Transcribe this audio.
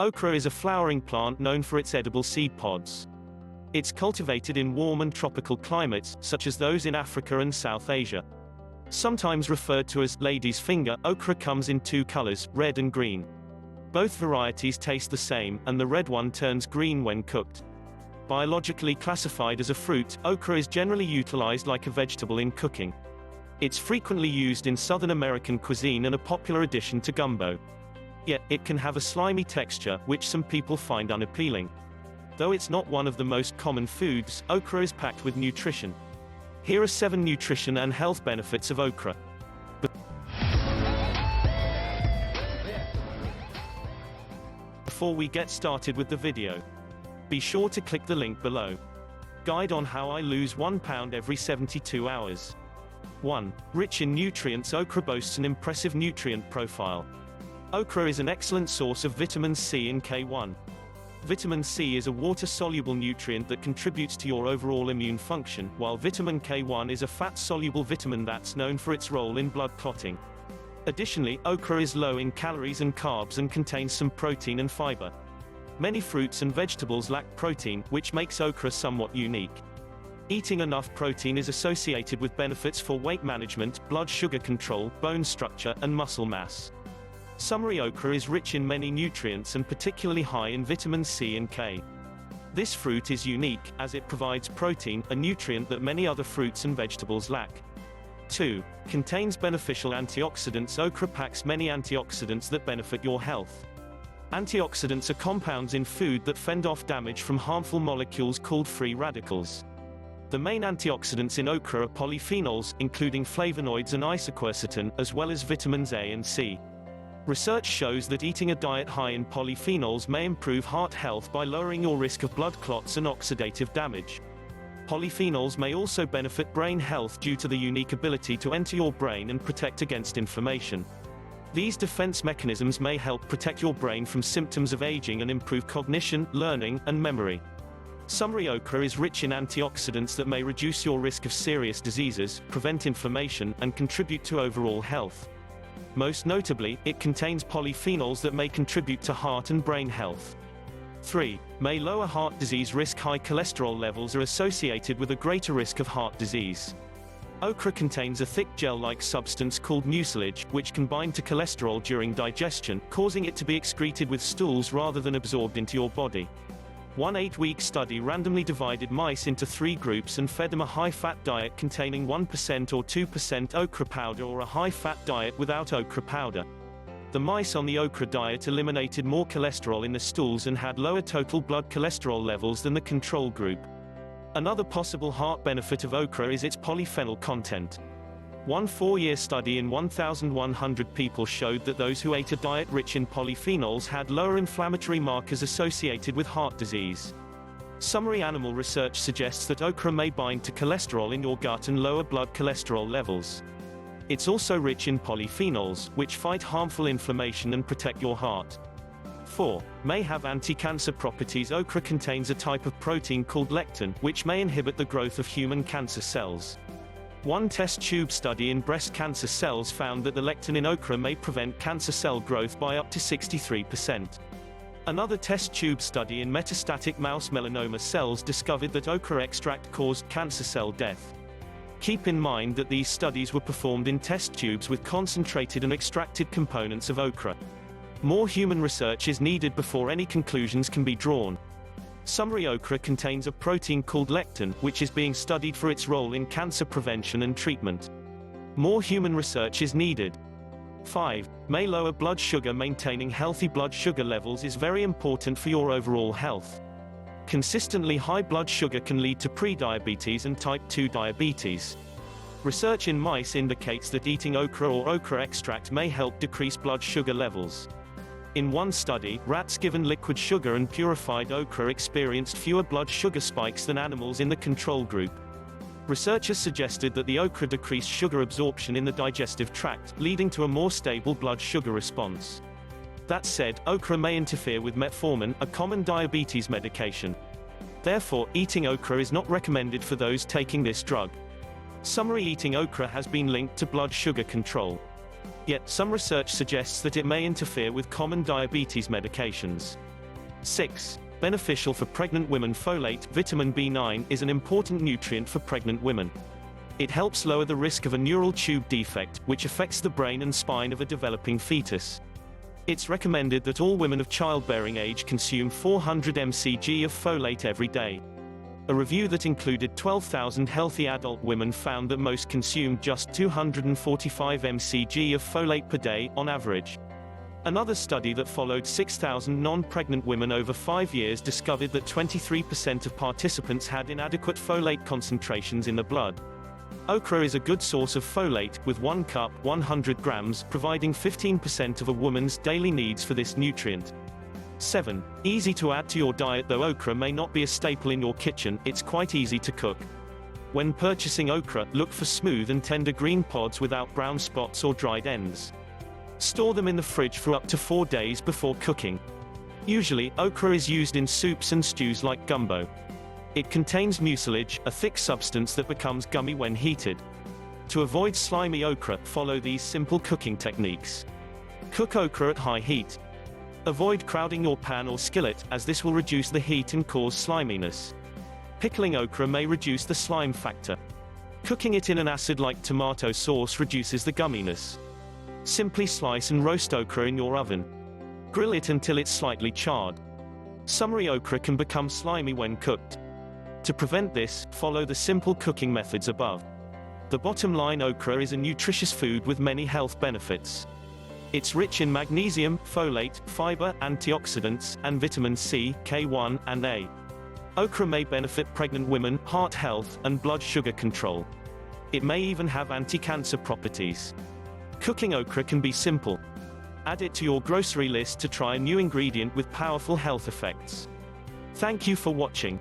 Okra is a flowering plant known for its edible seed pods. It's cultivated in warm and tropical climates, such as those in Africa and South Asia. Sometimes referred to as lady's finger, okra comes in two colors, red and green. Both varieties taste the same, and the red one turns green when cooked. Biologically classified as a fruit, okra is generally utilized like a vegetable in cooking. It's frequently used in Southern American cuisine and a popular addition to gumbo. Yet, it can have a slimy texture, which some people find unappealing. Though it's not one of the most common foods, okra is packed with nutrition. Here are 7 nutrition and health benefits of okra. Before we get started with the video, be sure to click the link below. Guide on how I lose 1 pound every 72 hours. 1. Rich in nutrients. Okra boasts an impressive nutrient profile. Okra is an excellent source of vitamin C and K1. Vitamin C is a water-soluble nutrient that contributes to your overall immune function, while vitamin K1 is a fat-soluble vitamin that's known for its role in blood clotting. Additionally, okra is low in calories and carbs and contains some protein and fiber. Many fruits and vegetables lack protein, which makes okra somewhat unique. Eating enough protein is associated with benefits for weight management, blood sugar control, bone structure, and muscle mass. Summary: okra is rich in many nutrients and particularly high in vitamin C and K. This fruit is unique, as it provides protein, a nutrient that many other fruits and vegetables lack. 2. Contains beneficial antioxidants. Okra packs many antioxidants that benefit your health. Antioxidants are compounds in food that fend off damage from harmful molecules called free radicals. The main antioxidants in okra are polyphenols, including flavonoids and isoquercetin, as well as vitamins A and C. Research shows that eating a diet high in polyphenols may improve heart health by lowering your risk of blood clots and oxidative damage. Polyphenols may also benefit brain health due to the unique ability to enter your brain and protect against inflammation. These defense mechanisms may help protect your brain from symptoms of aging and improve cognition, learning, and memory. Summary: okra is rich in antioxidants that may reduce your risk of serious diseases, prevent inflammation, and contribute to overall health. Most notably, it contains polyphenols that may contribute to heart and brain health. 3. May lower heart disease risk. High cholesterol levels are associated with a greater risk of heart disease. Okra contains a thick gel-like substance called mucilage, which can bind to cholesterol during digestion, causing it to be excreted with stools rather than absorbed into your body. One 8-week study randomly divided mice into 3 groups and fed them a high-fat diet containing 1% or 2% okra powder or a high-fat diet without okra powder. The mice on the okra diet eliminated more cholesterol in the stools and had lower total blood cholesterol levels than the control group. Another possible heart benefit of okra is its polyphenol content. One 4-year study in 1,100 people showed that those who ate a diet rich in polyphenols had lower inflammatory markers associated with heart disease. Summary: animal research suggests that okra may bind to cholesterol in your gut and lower blood cholesterol levels. It's also rich in polyphenols, which fight harmful inflammation and protect your heart. 4. May have anti-cancer properties. Okra contains a type of protein called lectin, which may inhibit the growth of human cancer cells. One test tube study in breast cancer cells found that the lectin in okra may prevent cancer cell growth by up to 63%. Another test tube study in metastatic mouse melanoma cells discovered that okra extract caused cancer cell death. Keep in mind that these studies were performed in test tubes with concentrated and extracted components of okra. More human research is needed before any conclusions can be drawn. Summary: okra contains a protein called lectin, which is being studied for its role in cancer prevention and treatment. More human research is needed. 5. May lower blood sugar. Maintaining healthy blood sugar levels is very important for your overall health. Consistently high blood sugar can lead to prediabetes and type 2 diabetes. Research in mice indicates that eating okra or okra extract may help decrease blood sugar levels. In one study, rats given liquid sugar and purified okra experienced fewer blood sugar spikes than animals in the control group. Researchers suggested that the okra decreased sugar absorption in the digestive tract, leading to a more stable blood sugar response. That said, okra may interfere with metformin, a common diabetes medication. Therefore, eating okra is not recommended for those taking this drug. Summary: eating okra has been linked to blood sugar control. Yet, some research suggests that it may interfere with common diabetes medications. 6. Beneficial for pregnant women. Folate, vitamin B9, is an important nutrient for pregnant women. It helps lower the risk of a neural tube defect, which affects the brain and spine of a developing fetus. It's recommended that all women of childbearing age consume 400 mcg of folate every day. A review that included 12,000 healthy adult women found that most consumed just 245 mcg of folate per day, on average. Another study that followed 6,000 non-pregnant women over 5 years discovered that 23% of participants had inadequate folate concentrations in the blood. Okra is a good source of folate, with 1 cup 100 grams providing 15% of a woman's daily needs for this nutrient. 7. Easy to add to your diet. Though okra may not be a staple in your kitchen, it's quite easy to cook. When purchasing okra, look for smooth and tender green pods without brown spots or dried ends. Store them in the fridge for up to 4 days before cooking. Usually, okra is used in soups and stews like gumbo. It contains mucilage, a thick substance that becomes gummy when heated. To avoid slimy okra, follow these simple cooking techniques. Cook okra at high heat. Avoid crowding your pan or skillet, as this will reduce the heat and cause sliminess. Pickling okra may reduce the slime factor. Cooking it in an acid-like tomato sauce reduces the gumminess. Simply slice and roast okra in your oven. Grill it until it's slightly charred. Summery okra can become slimy when cooked. To prevent this, follow the simple cooking methods above. The bottom line: okra is a nutritious food with many health benefits. It's rich in magnesium, folate, fiber, antioxidants, and vitamin C, K1, and A. Okra may benefit pregnant women, heart health, and blood sugar control. It may even have anti-cancer properties. Cooking okra can be simple. Add it to your grocery list to try a new ingredient with powerful health effects. Thank you for watching.